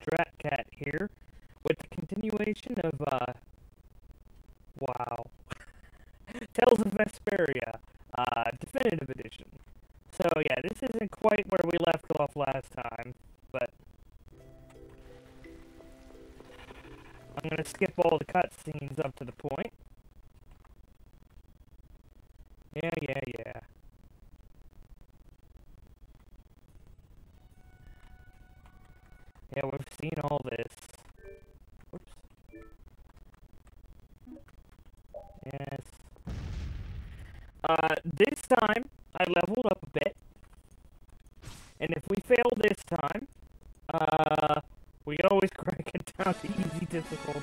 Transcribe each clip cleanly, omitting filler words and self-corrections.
Drat Cat here with the continuation of, wow, Tales of Vesperia, Definitive Edition. So yeah, this isn't quite where we left off last time, but I'm gonna skip all the cutscenes up to the point. Yeah. Yeah, we've seen all this. Whoops. Yes. This time, I leveled up a bit. And if we fail this time, we can always crank it down to easy difficulty.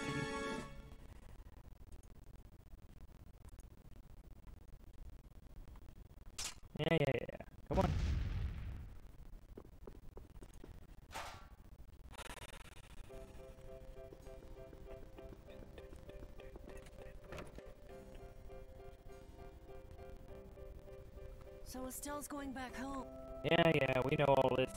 Yeah. Come on. So Estelle's going back home. Yeah, we know all this.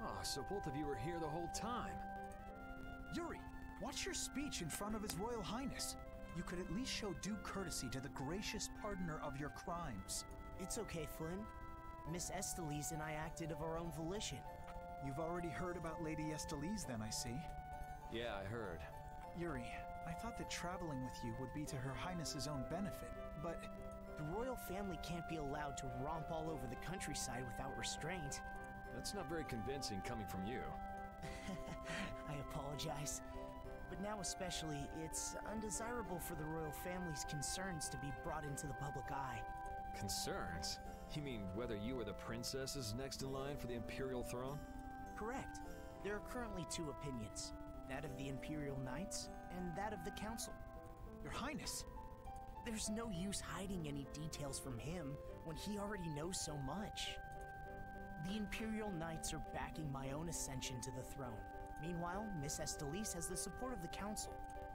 Oh, so both of you were here the whole time. Yuri, watch your speech in front of His Royal Highness. You could at least show due courtesy to the gracious pardoner of your crimes. It's okay, Flynn. Miss Estellise and I acted of our own volition. You've already heard about Lady Estellise, then, I see. Yeah, I heard. Yuri, I thought that traveling with you would be to Her Highness's own benefit, but... The royal family can't be allowed to romp all over the countryside without restraint. That's not very convincing coming from you. I apologize. But now especially, it's undesirable for the royal family's concerns to be brought into the public eye. Concerns? You mean whether you or the princess is next in line for the imperial throne? Correct. There are currently two opinions. That of the Imperial Knights, and that of the Council. Your Highness! There's no use hiding any details from him when he already knows so much. The Imperial Knights are backing my own ascension to the throne. Meanwhile, Miss Estellise has the support of the Council.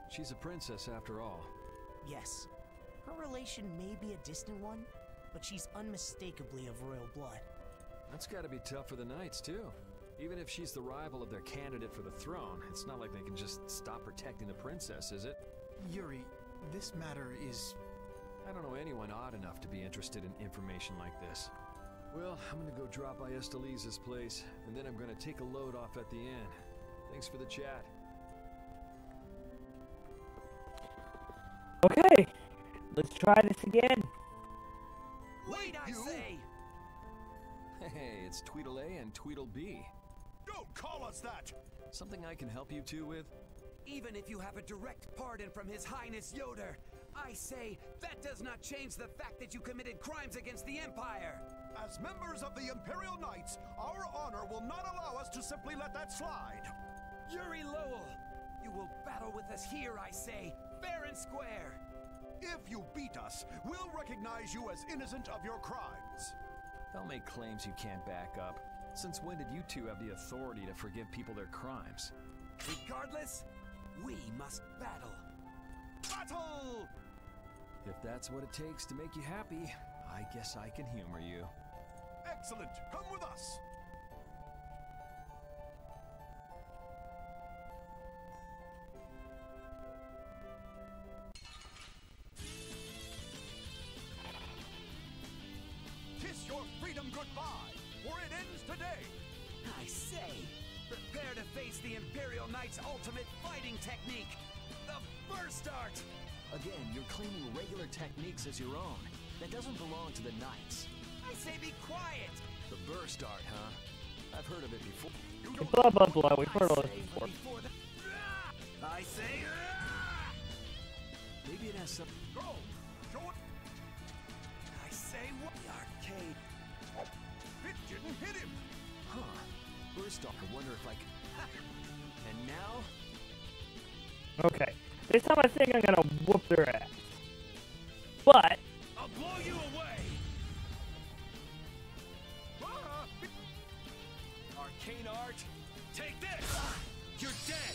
She's a princess after all. Yes. Her relation may be a distant one, but she's unmistakably of royal blood. That's gotta be tough for the Knights, too. Even if she's the rival of their candidate for the throne, it's not like they can just stop protecting the princess, is it? Yuri, this matter is... I don't know anyone odd enough to be interested in information like this. Well, I'm gonna go drop by Estellise's place, and then I'm gonna take a load off at the inn. Thanks for the chat. Okay, let's try this again. Wait, I say! Hey, it's Tweedle A and Tweedle B. Don't call us that! Something I can help you two with? Even if you have a direct pardon from His Highness Yoder, I say that does not change the fact that you committed crimes against the Empire! As members of the Imperial Knights, our honor will not allow us to simply let that slide. Yuri Lowell, you will battle with us here, I say, fair and square. If you beat us, we'll recognize you as innocent of your crimes. Don't make claims you can't back up. Since when did you two have the authority to forgive people their crimes? Regardless, we must battle. Battle! If that's what it takes to make you happy, I guess I can humor you. Excellent! Come with us! Kiss your freedom goodbye, for it ends today! I say, prepare to face the Imperial Knight's ultimate fighting technique, the Burst Art! Again, you're claiming regular techniques as your own. That doesn't belong to the Knights. I say be quiet! The Burst Art, huh? I've heard of it before. Blah blah blah, we've heard all this before. I say, Maybe it has some... Go! Show it! I say what? The arcade. It didn't hit him! Huh. Burst Art, I wonder if I can... And now... Okay, this time I think I'm gonna whoop their ass. But... I'll blow you away! Arcane Art, Take this! You're dead!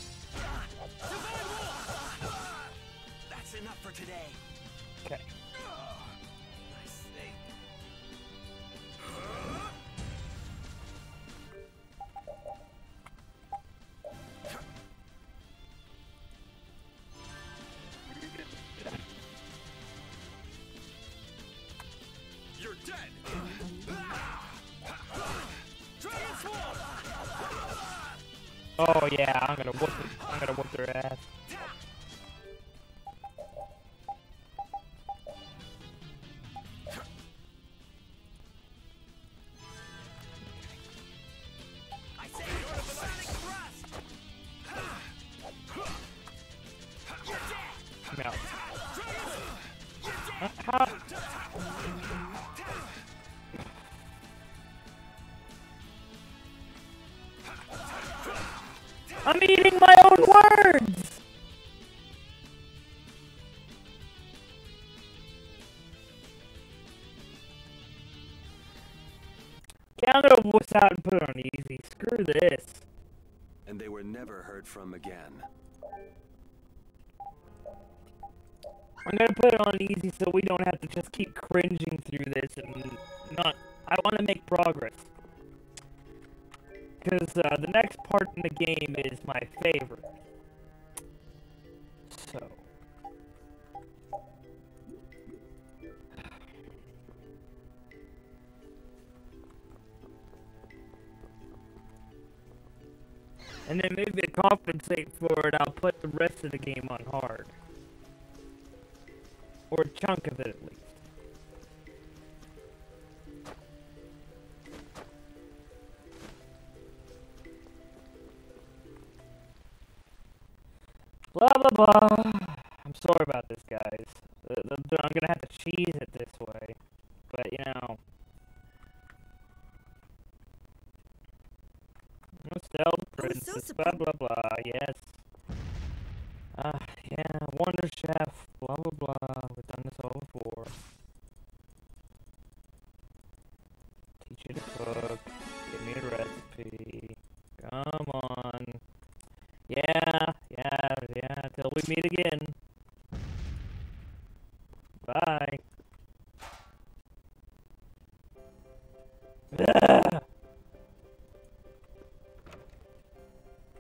today. Okay. I say. You're dead! Oh yeah, I'm gonna whoop their ass. I say go to the sonic thrust! You're dead! Come out. How? I'm eating my own words! Okay, I'm gonna wuss out and put it on easy. Screw this. And they were never heard from again. I'm gonna put it on easy so we don't have to just keep cringing through this and not... I want to make progress. Because the next part in the game is my favorite. So... And then maybe to compensate for it, I'll put the rest of the game on hard. Or a chunk of it, at least. Blah, blah, blah. I'm sorry about this, guys. I'm gonna have to cheese it this way. But, you know... Stealth Princess, blah, blah, blah, yes. Yeah, Wonder Chef, blah, blah, blah. We've done this all before. Teach you to cook. Give me a recipe. Come on. Yeah, till we meet again. Bye. Ugh.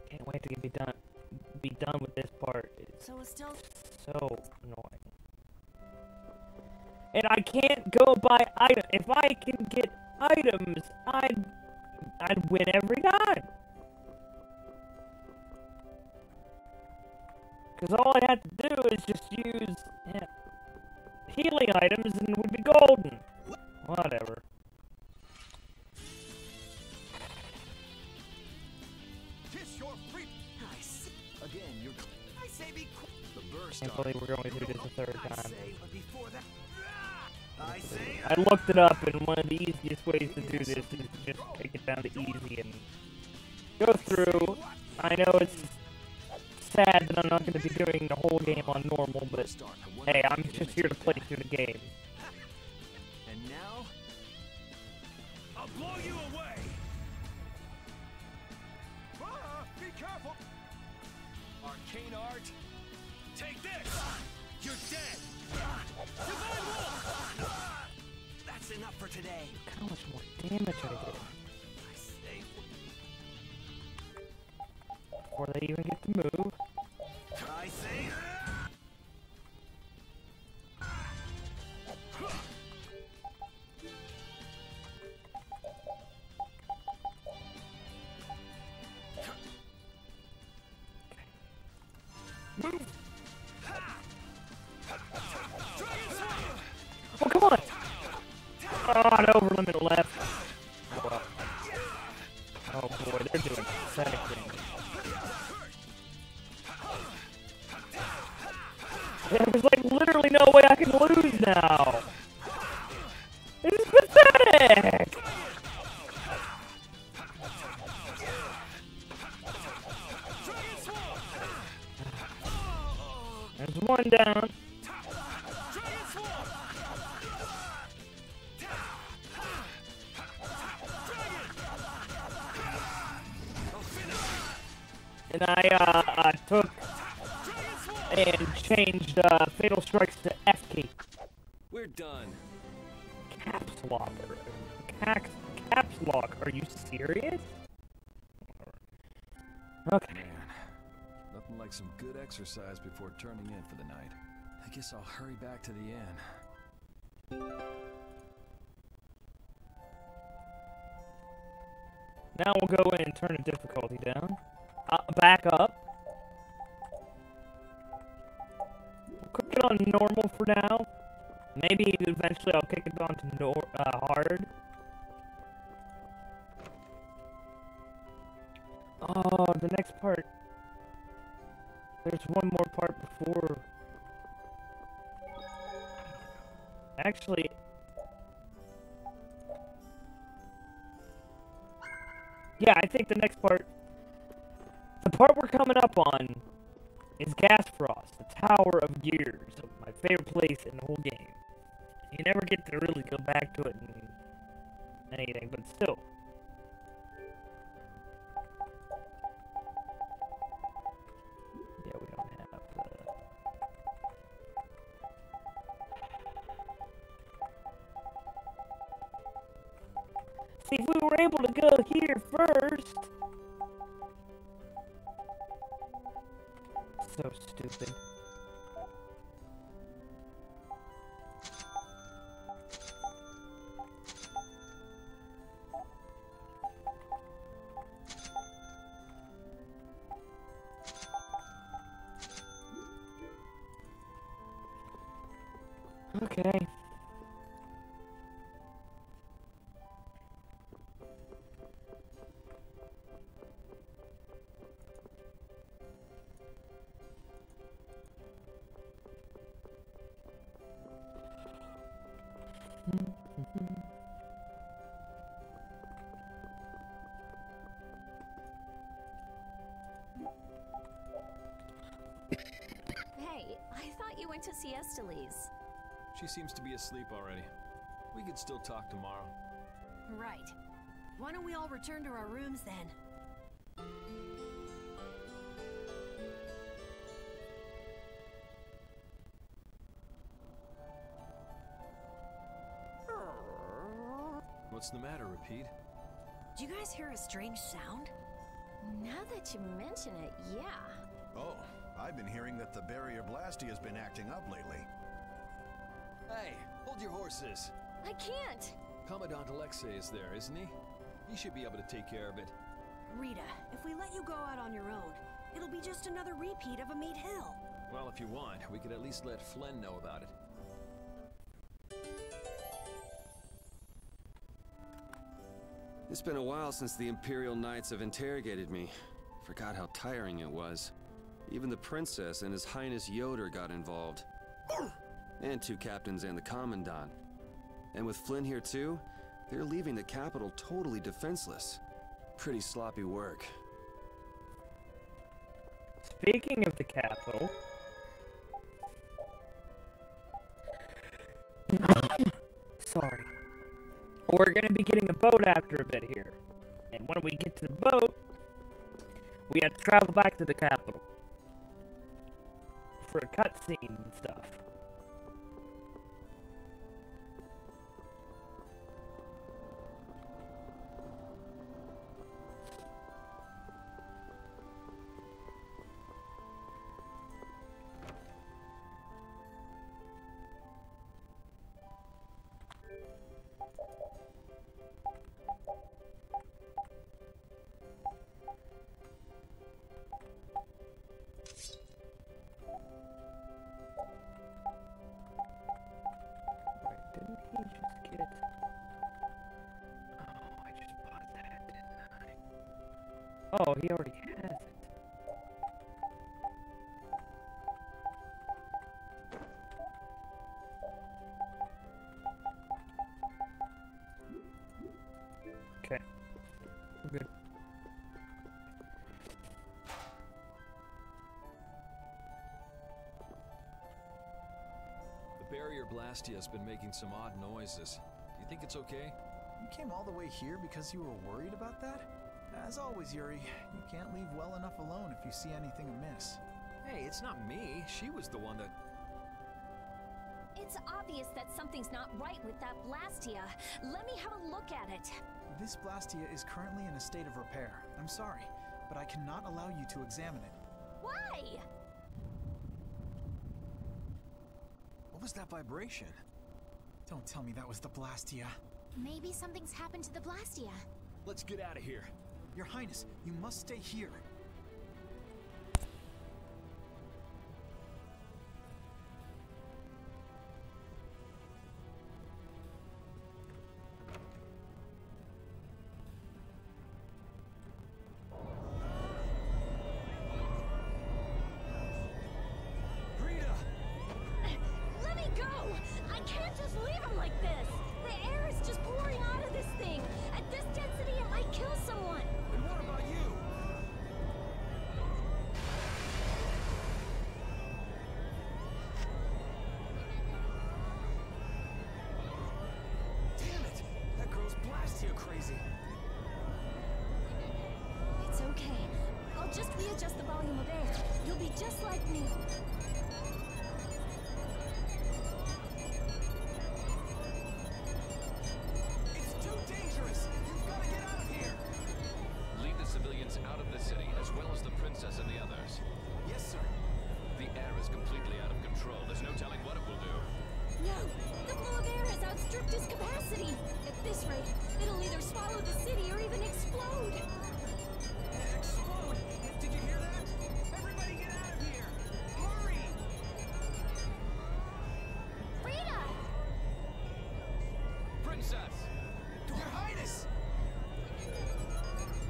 Can't wait to be done with this part. It's So Estelle... so annoying. And I can't go by item. If I can get items, I'd win every time. Because all I have to do is just use healing items and we'd be golden. Whatever. Kiss your feet. Again, you're... I say be quick. The burst Can't believe we're going through this a third I time. say, but before that... I say... I looked it up, and one of the easiest ways to do this is to just take it down to easy and go through. I know it's sad that I'm not going to be doing the whole game on normal, but hey, I'm just here to play through the game. And now... I'll blow you away! Ah, be careful. Arcane art, take this! You're dead! Divine Wolf! That's enough for today. Look how much more damage I did I say... before they even get to move. I say... Oh, come on! Oh, an over limit left. Oh, well. Oh boy, they're doing pathetic things. There's like literally no way I can lose now. This is pathetic. There's one down. And I took and changed Fatal Strikes to F key. We're done. Caps lock. Caps lock. Are you serious? Okay. Man, nothing like some good exercise before turning in for the night. I guess I'll hurry back to the inn. Now we'll go in and turn the difficulty down. Back up. We'll cook it on normal for now. Maybe eventually I'll kick it on to hard. Oh, the next part. There's one more part before. Actually, yeah, I think the next part, the part we're coming up on, is Gas Frost, the Tower of Gears, my favorite place in the whole game. You never get to really go back to it and anything, but still. Yeah, we don't have See, if we were able to go here first. So stupid. Okay. Hey, I thought you went to see Esteliz. She seems to be asleep already. We could still talk tomorrow. Right. Why don't we all return to our rooms then? What's the matter, Repeat? Did you guys hear a strange sound? Now that you mention it, yeah. Oh, I've been hearing that the barrier blasty has been acting up lately. Hey, hold your horses. I can't! Commandant Alexei is there, isn't he? He should be able to take care of it. Rita, if we let you go out on your own, it'll be just another repeat of Amid Hill. Well, if you want, we could at least let Flynn know about it. It's been a while since the Imperial Knights have interrogated me. Forgot how tiring it was. Even the Princess and His Highness Yoder got involved. And two captains and the Commandant. And with Flynn here too, they're leaving the capital totally defenseless. Pretty sloppy work. Speaking of the capital... Sorry. We're gonna be getting a boat after a bit here. And when we get to the boat, we have to travel back to the capital. For a cutscene and stuff. Oh, he already has it. Okay. We're good. The barrier blastia has been making some odd noises. Do you think it's okay? You came all the way here because you were worried about that? As always, Yuri, you can't leave well enough alone if you see anything amiss. Hey, it's not me. She was the one that... It's obvious that something's not right with that Blastia. Let me have a look at it. This Blastia is currently in a state of repair. I'm sorry, but I cannot allow you to examine it. Why? What was that vibration? Don't tell me that was the Blastia. Maybe something's happened to the Blastia. Let's get out of here. Your Highness, you must stay here. Let me go! I can't just leave him like this! The air is just pouring out of this thing! At this density, it might kill someone! And what about you? Damn it! That girl's Blastia crazy. It's okay. I'll just readjust the volume of air. You'll be just like me. It's too dangerous! You've got to get out of here! Lead the civilians out of the city, as well as the princess and the others. Yes, sir. The air is completely out of control. There's no telling what it will do. No! The flow of air has outstripped its capacity! At this rate, it'll either swallow the city or even explode! Explode! Did you hear that? Everybody get out of here! Hurry! Rita! Princess! Your Highness!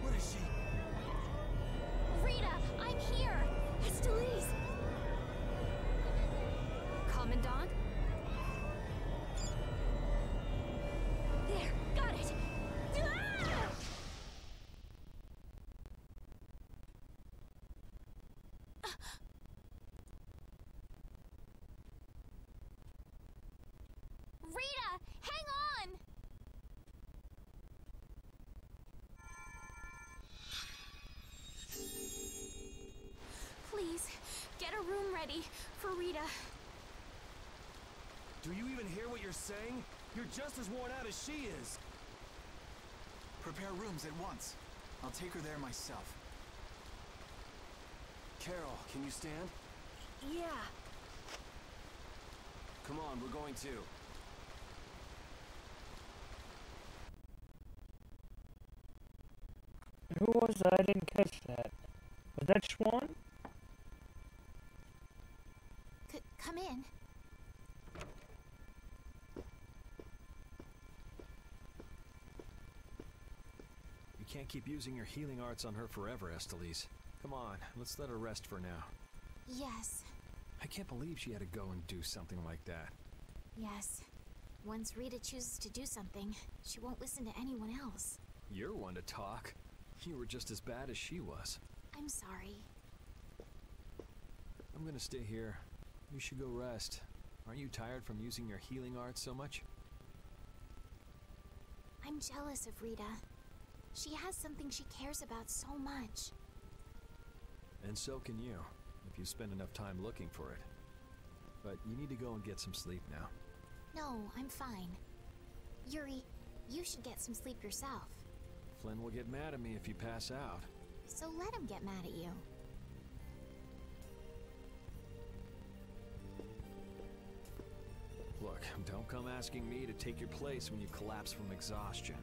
What is she? Rita, I'm here! Estelize! Commandant? There, got it! Ah! Rita, hang on! Please, get a room ready for Rita. Do you even hear what you're saying? You're just as worn out as she is. Prepare rooms at once. I'll take her there myself. Carol, can you stand? Yeah. Come on, we're going too. Who was that? I didn't catch that. Was that Schwan? Come in. You can't keep using your healing arts on her forever, Estelize. Come on, let's let her rest for now. Yes. I can't believe she had to go and do something like that. Yes. Once Rita chooses to do something, she won't listen to anyone else. You're one to talk. You were just as bad as she was. I'm sorry. I'm gonna stay here. You should go rest. Aren't you tired from using your healing arts so much? I'm jealous of Rita. She has something she cares about so much. And so can you, if you spend enough time looking for it. But you need to go and get some sleep now. No, I'm fine. Yuri, you should get some sleep yourself. Flynn will get mad at me if you pass out. So let him get mad at you. Look, don't come asking me to take your place when you collapse from exhaustion.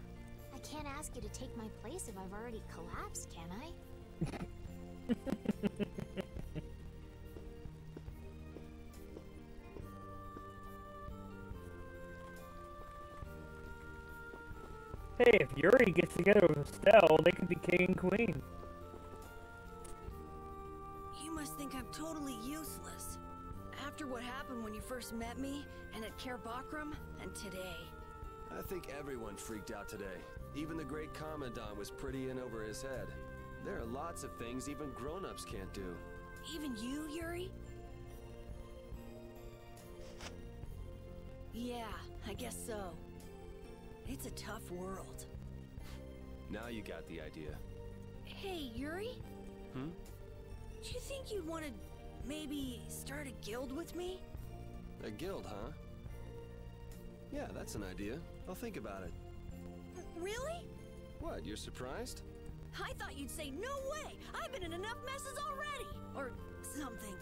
I can't ask you to take my place if I've already collapsed, can I? Hey, if Yuri gets together with Estelle, they could be king and queen. You must think I'm totally useless. After what happened when you first met me, and at Care Bakram, and today. I think everyone freaked out today. Even the great Commandant was pretty in over his head. There are lots of things even grown-ups can't do. Even you, Yuri? Yeah, I guess so. It's a tough world. Now you got the idea. Hey, Yuri? Hmm? Do you think you'd want to Maybe start a guild with me? A guild, huh? Yeah, that's an idea. I'll think about it. Really? What, you're surprised? I thought you'd say, no way! I've been in enough messes already! Or something.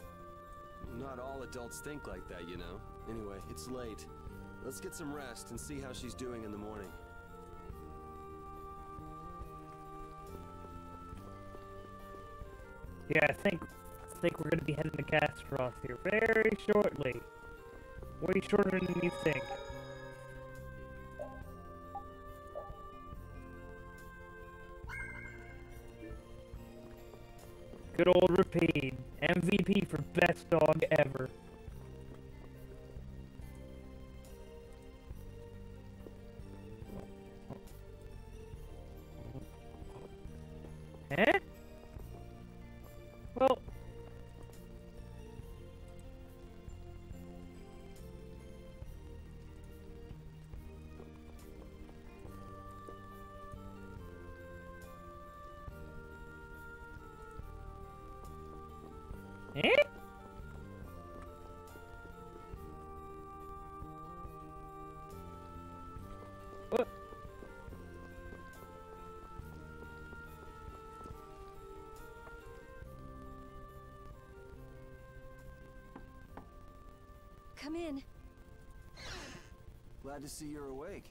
Not all adults think like that, you know. Anyway, it's late. Let's get some rest and see how she's doing in the morning. Yeah, I think we're gonna be heading to Castros here very shortly. Way shorter than you think. Good old Rapide, MVP for best dog ever. Eh? Well... Eh? What? Come in. Glad to see you're awake.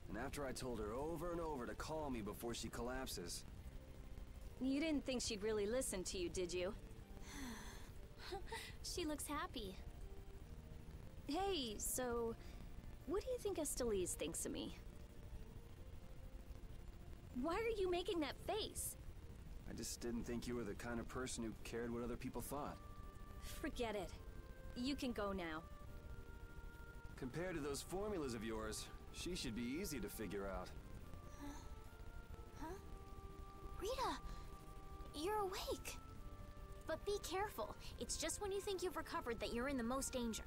And after I told her over and over to call me before she collapses. You didn't think she'd really listen to you, did you? She looks happy. Hey, so... what do you think Esteliz thinks of me? Why are you making that face? I just didn't think you were the kind of person who cared what other people thought. Forget it. You can go now. Compared to those formulas of yours, she should be easy to figure out. Huh? Rita, you're awake. But be careful. It's just when you think you've recovered that you're in the most danger.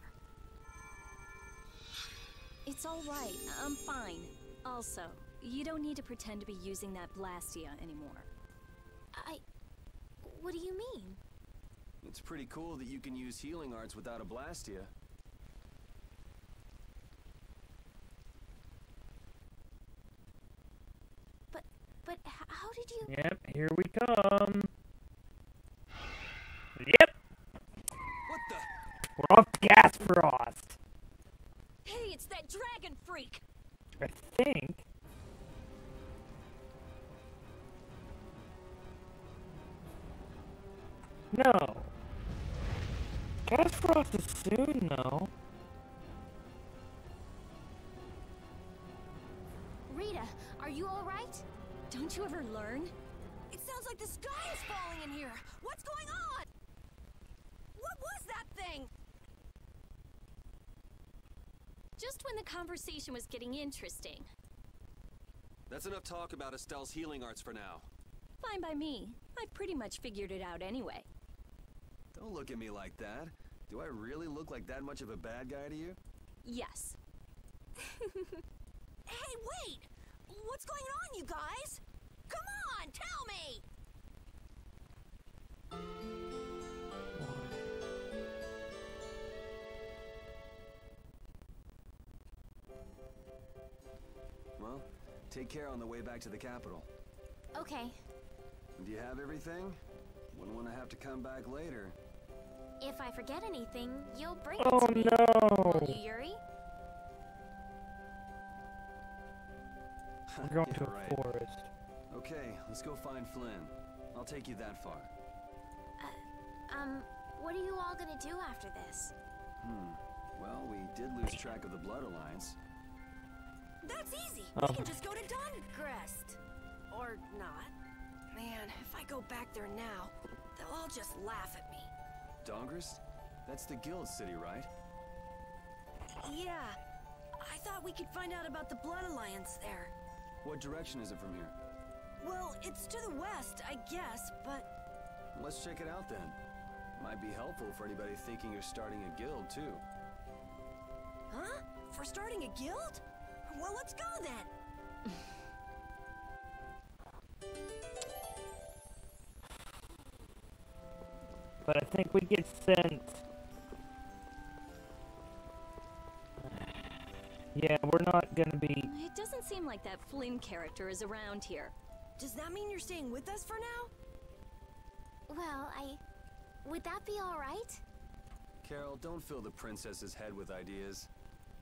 It's all right. I'm fine. Also, you don't need to pretend to be using that Blastia anymore. What do you mean? It's pretty cool that you can use healing arts without a Blastia. But how did you... Yep, here we come. Yep. What the? We're off gas frost. Hey, it's that dragon freak! I think. No. Gas frost is soon, though. Rita, are you alright? Don't you ever learn? It sounds like the sky is falling in here. What's going on? What was that thing? Just when the conversation was getting interesting. That's enough talk about Estelle's healing arts for now. Fine by me. I pretty much figured it out anyway. Don't look at me like that. Do I really look like that much of a bad guy to you? Yes. Hey, wait! What's going on, you guys? Come on, tell me! Well, take care on the way back to the capital. Okay. Do you have everything? Wouldn't want to have to come back later. If I forget anything, you'll bring Oh it to me. no! Won't you, Yuri? We're going Yeah, to a right. forest. Okay, let's go find Flynn. I'll take you that far. What are you all gonna do after this? Well, we did lose track of the Blood Alliance. That's easy. Oh. We can just go to Dungrest. Or not. Man, if I go back there now, they'll all just laugh at me. Dongrist? That's the guild city, right? Yeah. I thought we could find out about the Blood Alliance there. What direction is it from here? Well, it's to the west, I guess, but... Let's check it out then. Might be helpful for anybody thinking you're starting a guild, too. Huh? For starting a guild? Well, let's go then. But I think we get sent... Yeah, we're not gonna be... It doesn't seem like that Flynn character is around here. Does that mean you're staying with us for now? Well, would that be alright? Carol, don't fill the princess's head with ideas.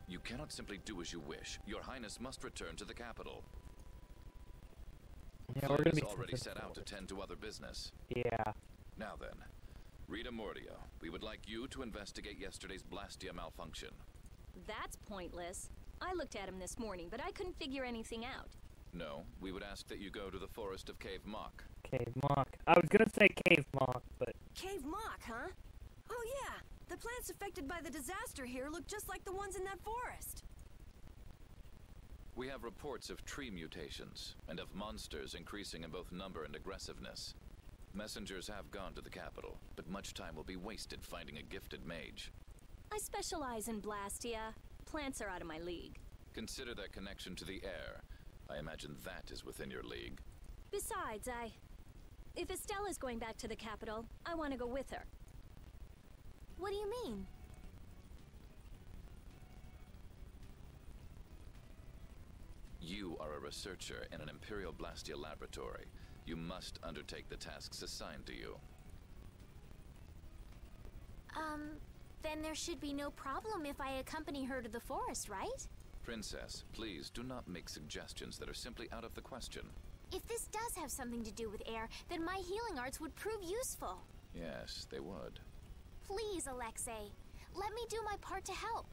You cannot simply do as you wish. Your Highness must return to the capital. Yeah, we're gonna be already set out to tend to other business. Yeah. Now then, Rita Mordia, we would like you to investigate yesterday's Blastia malfunction. That's pointless. I looked at him this morning, but I couldn't figure anything out. No, we would ask that you go to the forest of Cave Mock. Cave Mock. I was gonna say Cave Mock, but... Cave Mock, huh? Oh yeah, the plants affected by the disaster here look just like the ones in that forest. We have reports of tree mutations, and of monsters increasing in both number and aggressiveness. Messengers have gone to the capital, but much time will be wasted finding a gifted mage. I specialize in Blastia. Plants are out of my league. Consider their connection to the air. I imagine that is within your league. Besides, if Estella's going back to the capital, I want to go with her. What do you mean? You are a researcher in an Imperial Blastia laboratory. You must undertake the tasks assigned to you. Then there should be no problem if I accompany her to the forest, right? Princess, please do not make suggestions that are simply out of the question. If this does have something to do with air, then my healing arts would prove useful. Yes, they would. Please, Alexei, let me do my part to help.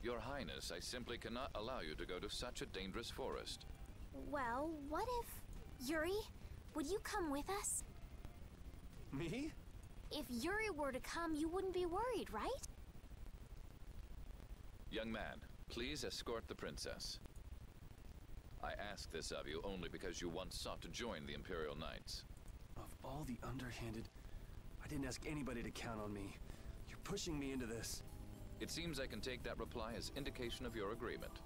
Your Highness, I simply cannot allow you to go to such a dangerous forest. Well, what if... Yuri, would you come with us? Me? If Yuri were to come, you wouldn't be worried, right? Young man, please escort the princess. I ask this of you only because you once sought to join the Imperial Knights. Of all the underhanded... I didn't ask anybody to count on me. You're pushing me into this. It seems I can take that reply as indication of your agreement.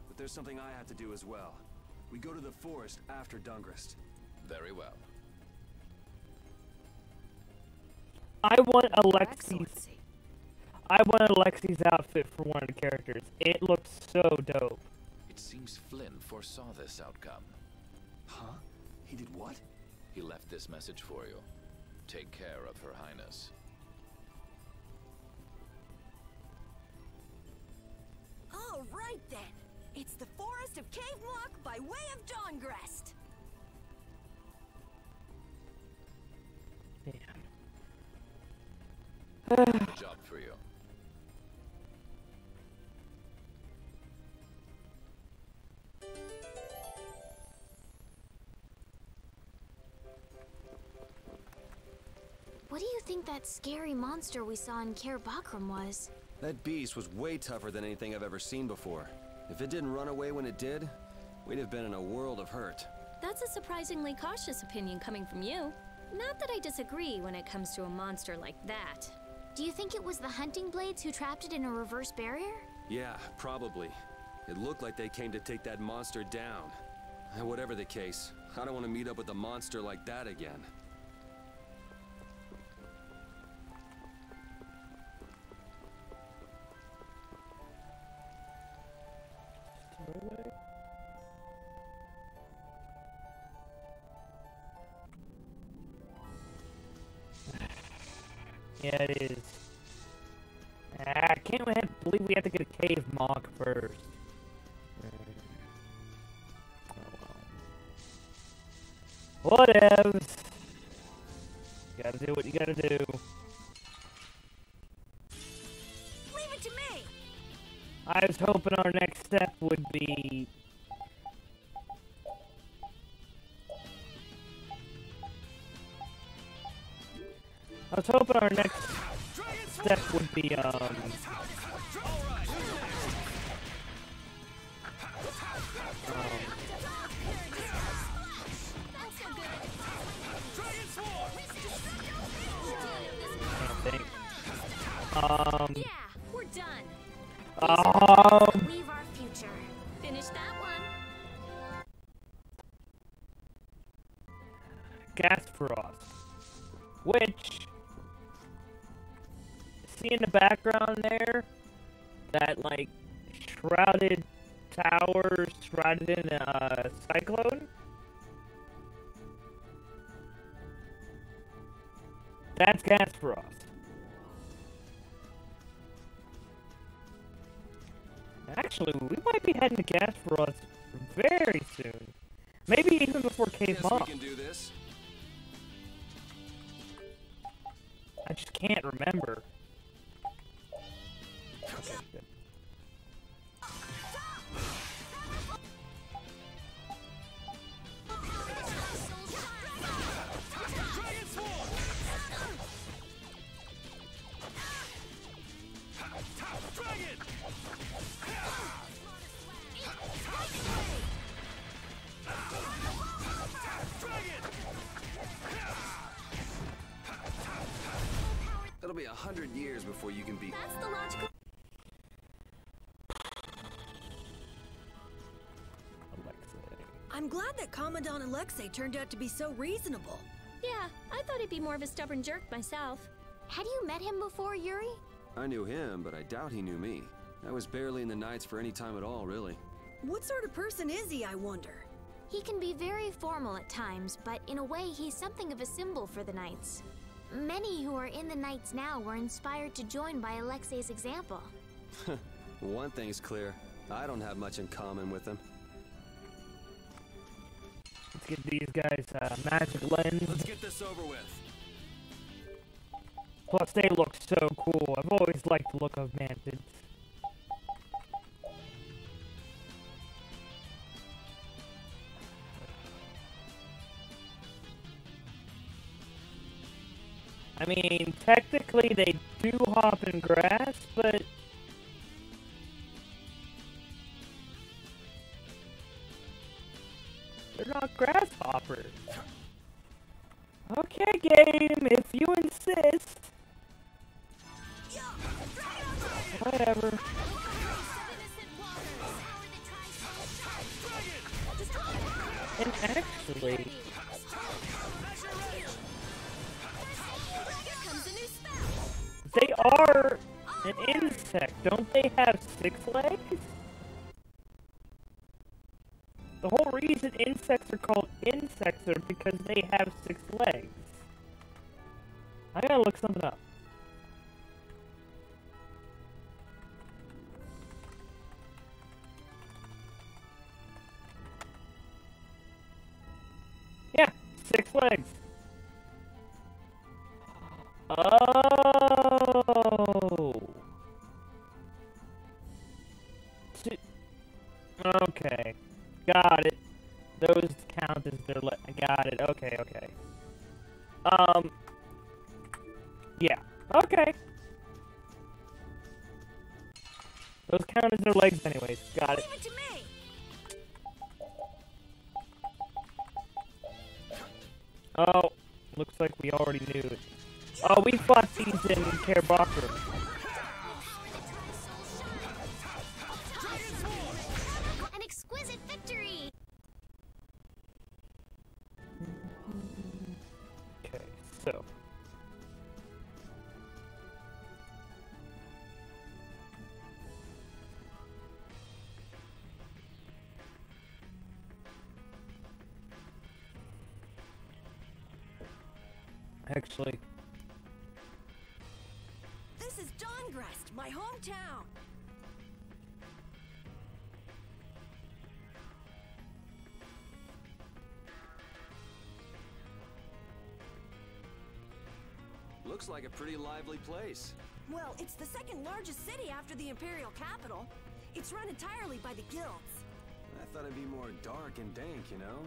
But there's something I have to do as well. We go to the forest after Dungrist. Very well. I want Alexi's outfit for one of the characters. It looks so dope. It seems Flynn foresaw this outcome. Huh? He did what? He left this message for you. Take care of Her Highness. All right then. It's the forest of Cave Mock by way of Dawngrest. Job for you. What do you think that scary monster we saw in Kaer Bakram was? That beast was way tougher than anything I've ever seen before. If it didn't run away when it did, we'd have been in a world of hurt. That's a surprisingly cautious opinion coming from you. Not that I disagree when it comes to a monster like that. Do you think it was the hunting blades who trapped it in a reverse barrier? Yeah, probably. It looked like they came to take that monster down. And whatever the case, I don't want to meet up with a monster like that again. Yeah, it is. I can't believe we have to get a Cave Mock first. Whatevs. You gotta do what you gotta do. Leave it to me. I was hoping our next step would be... I was hoping our next step would be, Yeah, we're done. Leave our future. Finish that one. Gas Frost. Which see in the background there? That, like, shrouded tower shrouded in a cyclone? That's Gasparos. Actually, we might be heading to Gasparos very soon. Maybe even before Cave Moss. We can do this. I just can't remember. Okay, good. It'll be 100 years before you can beat. That's the logical. I'm glad that Commandant Alexei turned out to be so reasonable. Yeah, I thought he'd be more of a stubborn jerk myself. Had you met him before, Yuri? I knew him, but I doubt he knew me. I was barely in the Knights for any time at all, really. What sort of person is he, I wonder? He can be very formal at times, but in a way he's something of a symbol for the Knights. Many who are in the Knights now were inspired to join by Alexei's example. One thing's clear. I don't have much in common with him. Let's get these guys magic lens. Let's get this over with. Plus, they look so cool. I've always liked the look of mantids. I mean, technically they do hop in grass, but they're not grasshoppers. Okay, game, if you insist. Whatever. And actually, they are an insect. Don't they have 6 legs? The whole reason insects are called insects are because they have 6 legs. I gotta look something up. Yeah, 6 legs. Oh. Okay. Got it. Those count as their got it. Okay, okay. Yeah. Okay. Those count as their legs anyways. Got it. Leave it to me. Oh, looks like we already knew it. Oh, we fought these in Karbakra. An exquisite victory! Okay, so. Actually. This is Dawngrest, my hometown. Looks like a pretty lively place. Well, it's the second largest city after the Imperial capital. It's run entirely by the guilds. I thought it'd be more dark and dank, you know?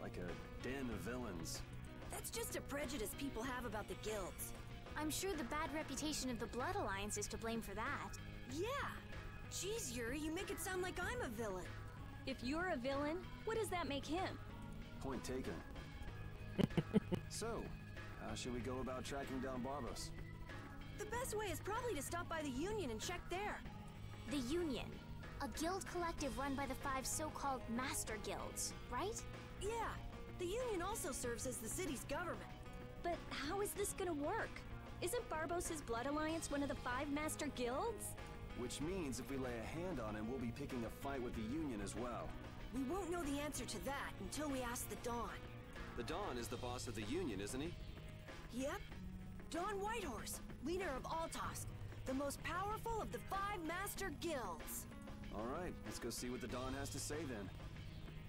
Like a den of villains. That's just a prejudice people have about the guilds. I'm sure the bad reputation of the Blood Alliance is to blame for that. Yeah. Jeez, Yuri, you make it sound like I'm a villain. If you're a villain, what does that make him? Point taken. So, how should we go about tracking down Barbos? The best way is probably to stop by the Union and check there. The Union, a guild collective run by the 5 so-called Master Guilds, right? Yeah. The Union also serves as the city's government. But how is this gonna work? Isn't Barbos' Blood Alliance one of the 5 master guilds? Which means if we lay a hand on him, we'll be picking a fight with the Union as well. We won't know the answer to that until we ask the Dawn. The Dawn is the boss of the Union, isn't he? Yep. Dawn Whitehorse, leader of Altosk, the most powerful of the 5 master guilds. All right, let's go see what the Dawn has to say then.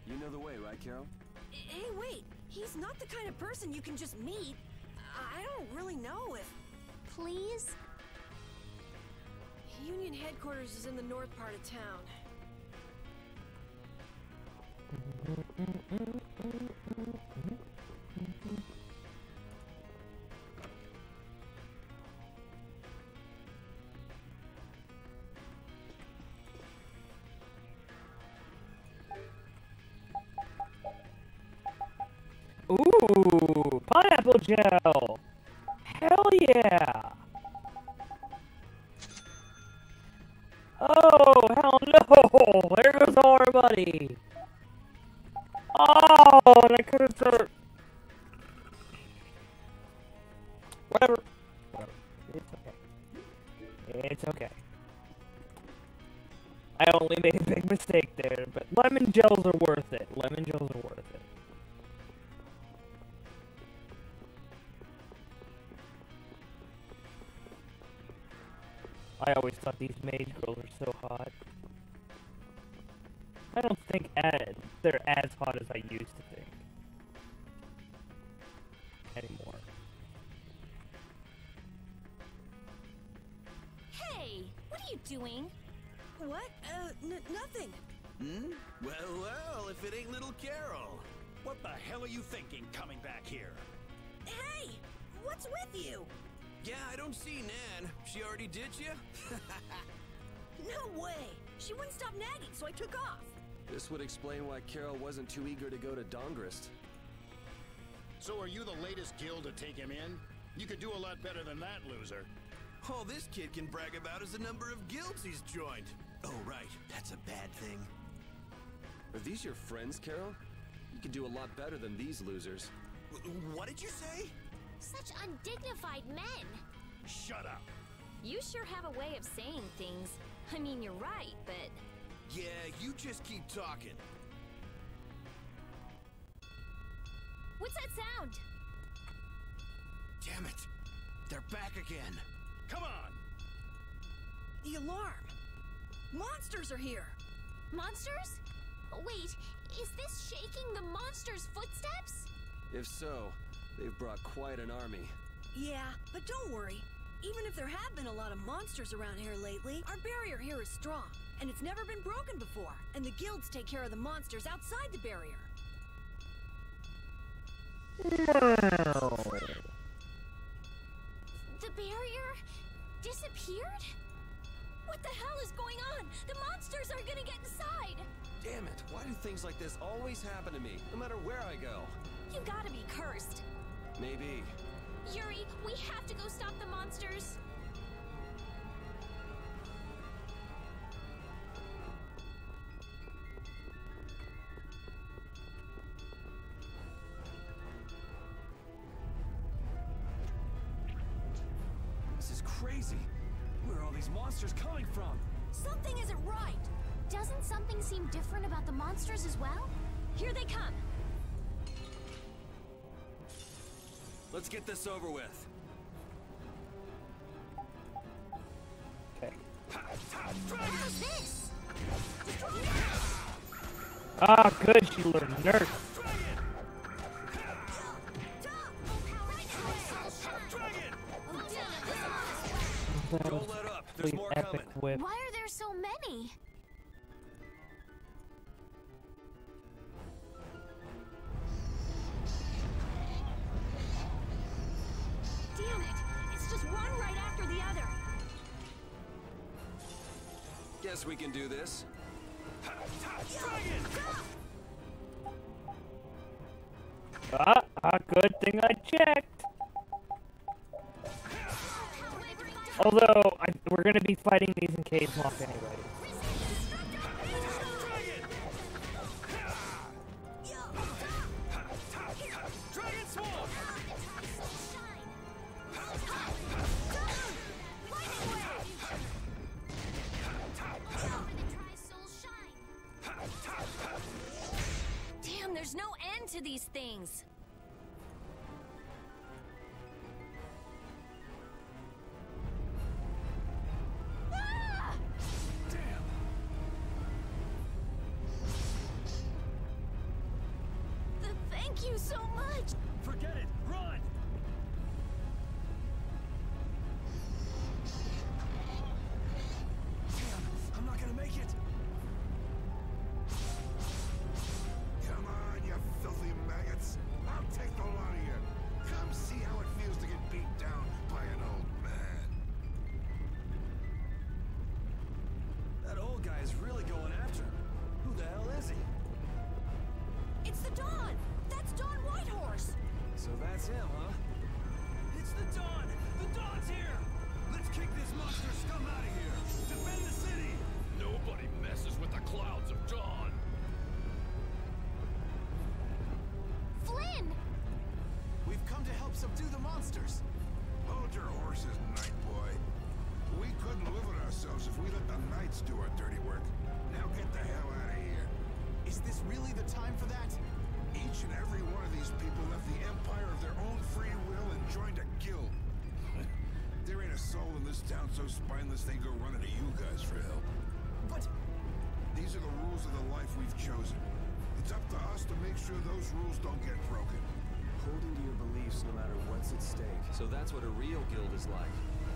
You know the way, right, Carol? Hey, wait. He's not the kind of person you can just meet. I don't really know if... Please? Union headquarters is in the north part of town. Ooh, pineapple gel! Hell yeah! Oh, hell no! There goes all our money! Oh, and I could have started... Whatever. Whatever. It's okay. It's okay. I only made a big mistake there, but lemon gels are worth it. Lemon gels are worth it. I always thought these mage girls were so hot. I don't think they're as hot as I used to think. Anymore. Hey, what are you doing? What? Nothing. Hmm? Well, if it ain't little Carol. What the hell are you thinking coming back here? Hey! What's with you? Yeah, I don't see Nan. She already did you? No way! She wouldn't stop nagging, so I took off. This would explain why Carol wasn't too eager to go to Dongrist. So are you the latest guild to take him in? You could do a lot better than that, loser. All this kid can brag about is the number of guilds he's joined. Oh, right. That's a bad thing. Are these your friends, Carol? You can do a lot better than these losers. What did you say? Such undignified men! Shut up. You sure have a way of saying things. I mean, you're right, but... Yeah, you just keep talking. What's that sound? Damn it. They're back again. Come on! The alarm! Monsters are here! Monsters? Wait, is this shaking the monsters' footsteps? If so, they've brought quite an army. Yeah, but don't worry. Even if there have been a lot of monsters around here lately, our barrier here is strong, and it's never been broken before, and the guilds take care of the monsters outside the barrier. The barrier disappeared? What the hell is going on? The monsters are gonna get inside! Damn it, why do things like this always happen to me, no matter where I go? You gotta be cursed. Maybe. Yuri, we have to go stop the monsters! This is crazy. Where are all these monsters coming from? Something isn't right! Doesn't something seem different about the monsters as well? Here they come. Let's get this over with. Okay. How's this? Ah, good, she learned nurse. That was let up. a There's more epic coming. whip. Why are there so many? Damn it! It's just one right after the other. Guess we can do this. Good thing I checked. Although, we're gonna be fighting these in Cave Lock anyway. to these things. Ah! Damn! Thank you so much! Forget it! Run! Damn! I'm not gonna make it! Come on, you filthy maggots! I'll take the lot of you! Come see how it feels to get beat down by an old man! That old guy is really going after him. Who the hell is he? It's the Dawn! That's Dawn Whitehorse! So that's him, huh? It's the Dawn! The Dawn's here! Let's kick this monster scum out of here! Defend the city! Nobody messes with the clouds of Dawn! Flynn! We've come to help subdue the monsters. Hold your horses, Night Boy. We couldn't live with ourselves if we let the Knights do our dirty work. Now get the hell out of here. Is this really the time for that? Each and every one of these people left the Empire of their own free will and joined a guild. There ain't a soul in this town so spineless they go running to you guys for help. But These are the rules of the life we've chosen. It's up to us to make sure those rules don't get broken. Holding to your beliefs no matter what's at stake. So that's what a real guild is like.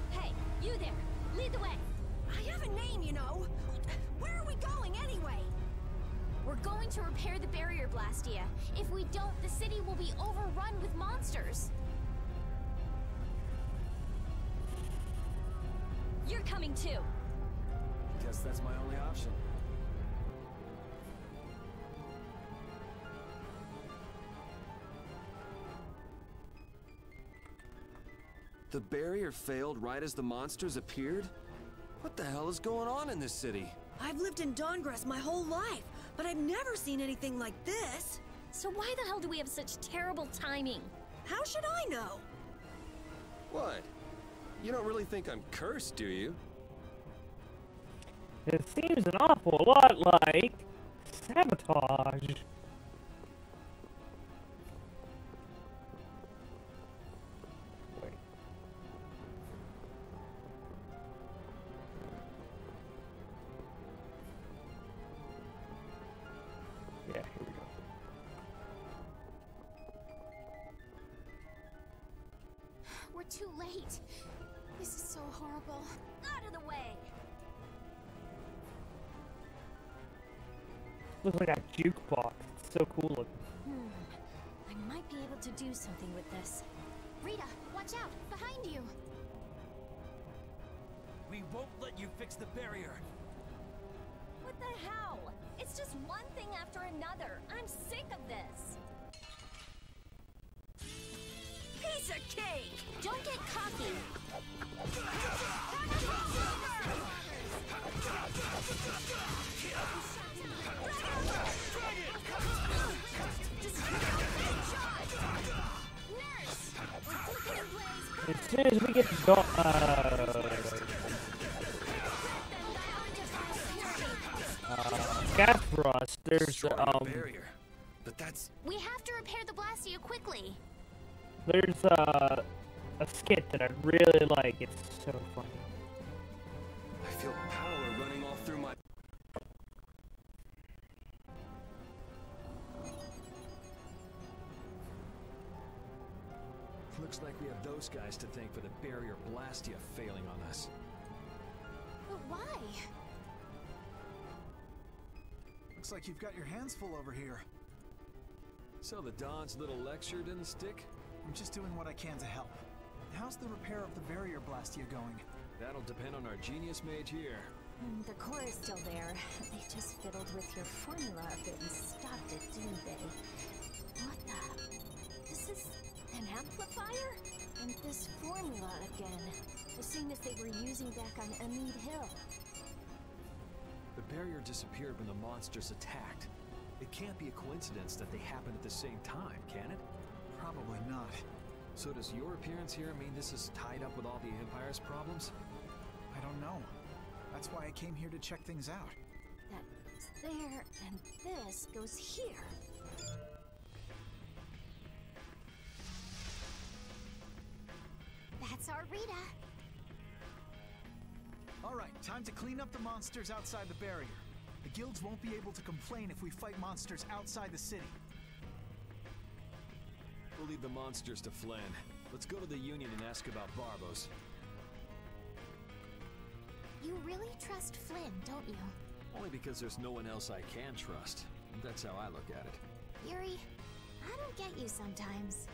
Hey, you there! Lead the way! I have a name, you know! Where are we going, anyway? We're going to repair the barrier Blastia. If we don't, the city will be overrun with monsters. You're coming too! Guess that's my only option. The barrier failed right as the monsters appeared? What the hell is going on in this city? I've lived in Dawngrass my whole life, but I've never seen anything like this. So why the hell do we have such terrible timing? How should I know? What? You don't really think I'm cursed, do you? It seems an awful lot like sabotage. Wait. Yeah, here we go. We're too late. This is so horrible. Out of the way! Looks like a jukebox. It's so cool looking. I might be able to do something with this. Rita, watch out! Behind you! We won't let you fix the barrier! What the hell? It's just one thing after another. I'm sick of this. Piece of cake! Don't get cocky! As soon as we get to go, gas rust, there's barrier. But that's We have to repair the Blastia quickly. there's a skit that I really like. It's so funny. I feel power running all through my Looks like we have those guys to thank for the barrier Blastia failing on us. But why? Looks like you've got your hands full over here. So the Dawn's little lecture didn't stick? I'm just doing what I can to help. How's the repair of the barrier Blastia going? That'll depend on our genius mage here. The core is still there. They just fiddled with your formula a bit and stopped it, didn't they? What the? This is an amplifier? And this formula again. The same as they were using back on Amid Hill. The barrier disappeared when the monsters attacked. It can't be a coincidence that they happened at the same time, can it? Probably not. So does your appearance here mean this is tied up with all the Empire's problems? I don't know. That's why I came here to check things out. That's there, and this goes here. Rita. Alright, time to clean up the monsters outside the barrier. The guilds won't be able to complain if we fight monsters outside the city. We'll leave the monsters to Flynn. Let's go to the Union and ask about Barbos. You really trust Flynn, don't you? Only because there's no one else I can trust. That's how I look at it. Yuri, I don't get you sometimes.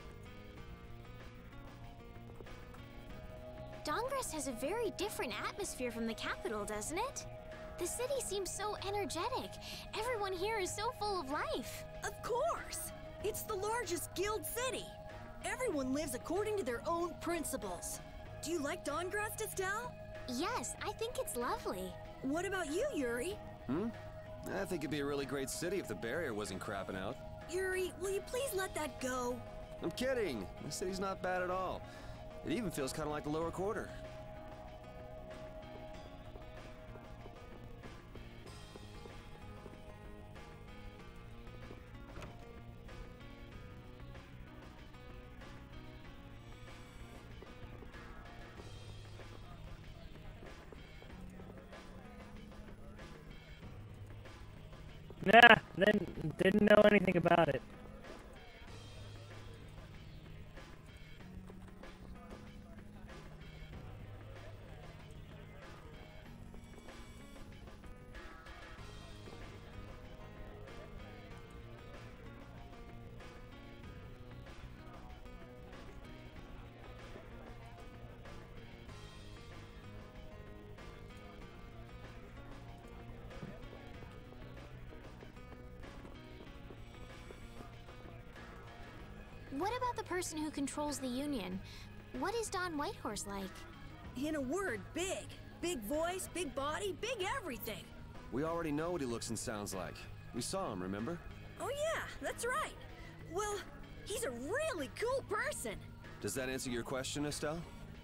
Dawngrest has a very different atmosphere from the capital, doesn't it? The city seems so energetic. Everyone here is so full of life. Of course! It's the largest guild city. Everyone lives according to their own principles. Do you like Dawngrest, Estelle? Yes, I think it's lovely. What about you, Yuri? I think it'd be a really great city if the barrier wasn't crapping out. Yuri, will you please let that go? I'm kidding. The city's not bad at all. It even feels kind of like the lower quarter. Nah, then didn't know anything about it. What about the person who controls the Union? What is Don Whitehorse like? In a word, big. Big voice, big body, big everything. We already know what he looks and sounds like. We saw him, remember? Oh yeah, that's right. Well, he's a really cool person. Does that answer your question, Estelle?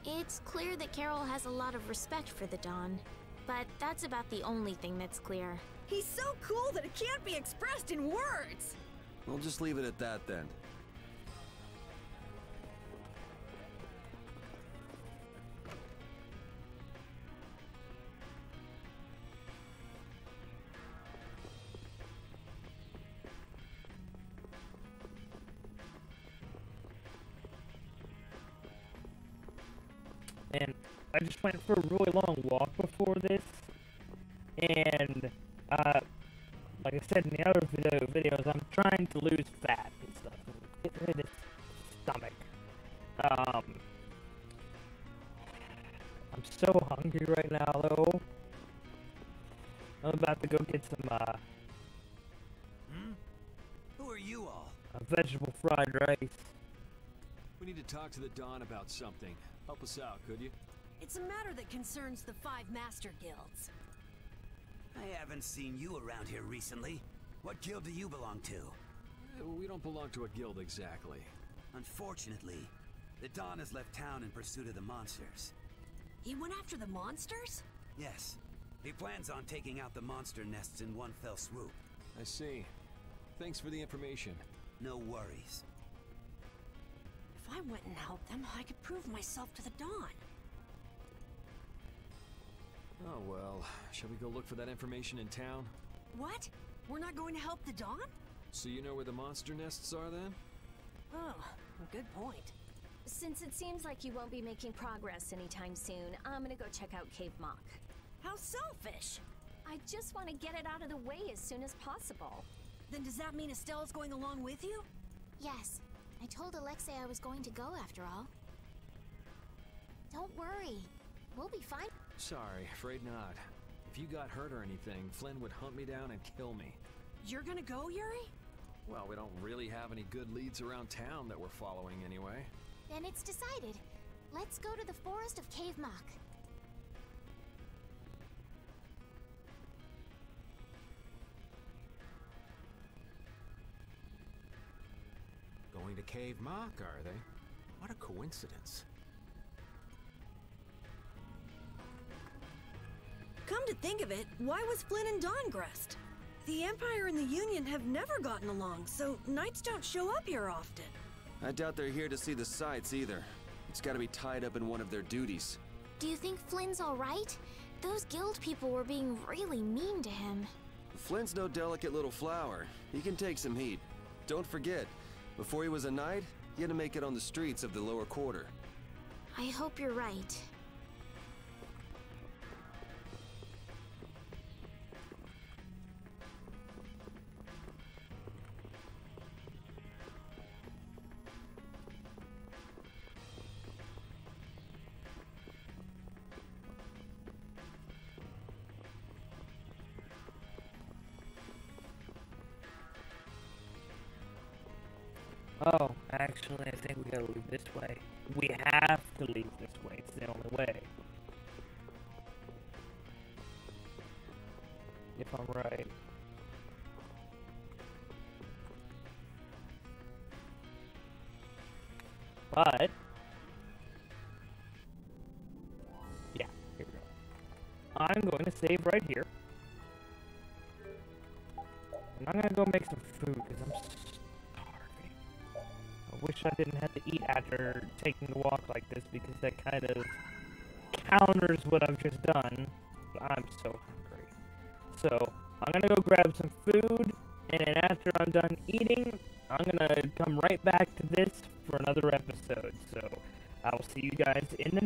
It's clear that Carol has a lot of respect for the Dawn, but that's about the only thing that's clear. He's so cool that it can't be expressed in words. We'll just leave it at that then. And I just went for a really long walk before this, and like I said in the other videos, I'm trying to lose fat and stuff, get rid of stomach. I'm so hungry right now, though. I'm about to go get some Who are you all? vegetable fried rice. We need to talk to the Dawn about something. Help us out, could you? It's a matter that concerns the 5 master guilds. I haven't seen you around here recently. What guild do you belong to? We don't belong to a guild exactly. Unfortunately, the Dawn has left town in pursuit of the monsters. He went after the monsters? Yes. He plans on taking out the monster nests in one fell swoop. I see. Thanks for the information. No worries. If I went and helped them, I could prove myself to the Dawn. Oh well, shall we go look for that information in town? What? We're not going to help the Dawn? So you know where the monster nests are then? Oh, a good point. Since it seems like you won't be making progress anytime soon, I'm gonna go check out Cave Mock. How selfish! I just want to get it out of the way as soon as possible. Then does that mean Estelle's going along with you? Yes. I told Alexei I was going to go after all. Don't worry. We'll be fine. Sorry, afraid not. If you got hurt or anything, Flynn would hunt me down and kill me. You're gonna go, Yuri? Well, we don't really have any good leads around town that we're following anyway. Then it's decided. Let's go to the forest of Cave Mock. Going to Cave Mock, are they? What a coincidence. Come to think of it, why was Flynn in Dawngrest? The Empire and the Union have never gotten along, so knights don't show up here often. I doubt they're here to see the sights either. It's gotta be tied up in one of their duties. Do you think Flynn's alright? Those guild people were being really mean to him. Flynn's no delicate little flower. He can take some heat. Don't forget, before he was a knight, he had to make it on the streets of the lower quarter. I hope you're right. Oh, actually, I think we gotta leave this way. We have to leave this way. It's the only way. If I'm right. But yeah, here we go. I'm going to save right here. And I'm gonna go make some food because I'm starving. I wish I didn't have to eat after taking the walk like this because that kind of counters what I've just done. But I'm so hungry. So I'm gonna go grab some food, and then after I'm done eating, I'm gonna come right back to this for another episode. So I will see you guys in the